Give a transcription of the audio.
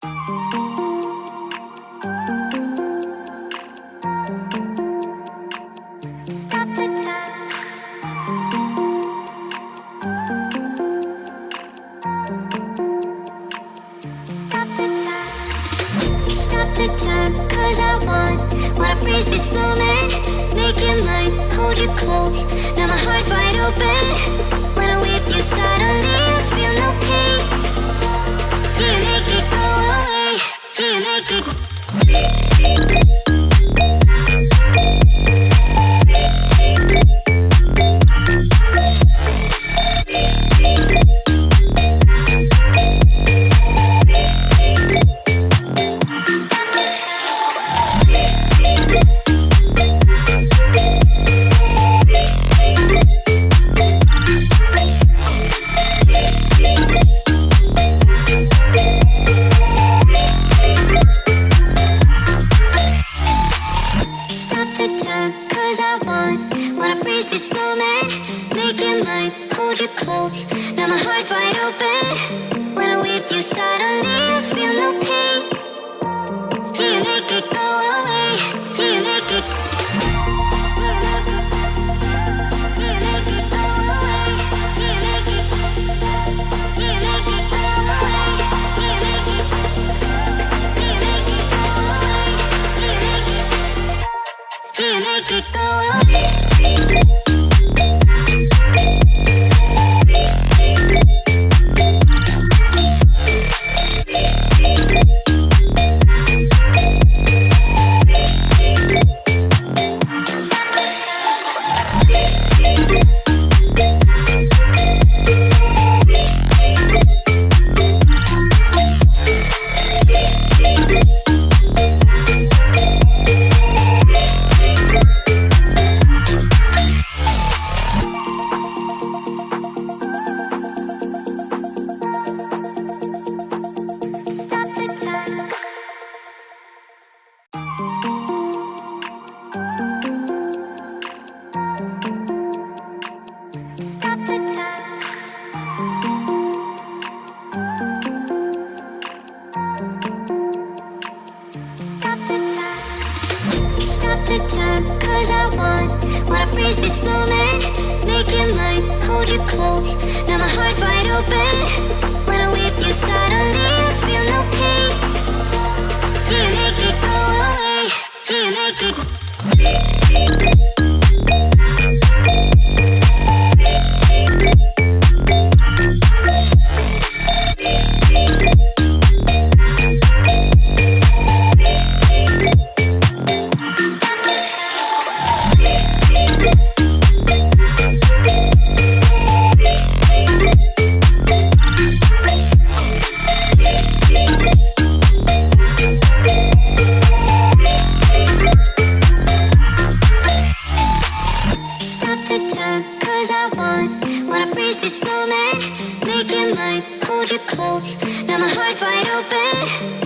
The time, cause I wanna freeze this moment. Make it mine, hold you close. Now my heart's wide open. When I'm with you, suddenly I feel no pain. Do you make it go away? Do you make it? Wanna freeze this moment, make it mine, hold you close. Now my heart's wide open. When I'm with you, suddenly I feel no pain. Do you make it go away? Do you make it? Do you make it go away? Do you make it? Do you make it go away? Do you make it? Do you make it go away? Do you make it go away? The time, cause I wanna freeze this moment. Make it mine, hold you close. Now my heart's wide open. When I'm with you, suddenly I feel no pain. Do you make it go away? Do you make it? Wanna freeze this moment, make it mine, hold you close. Now my heart's wide open.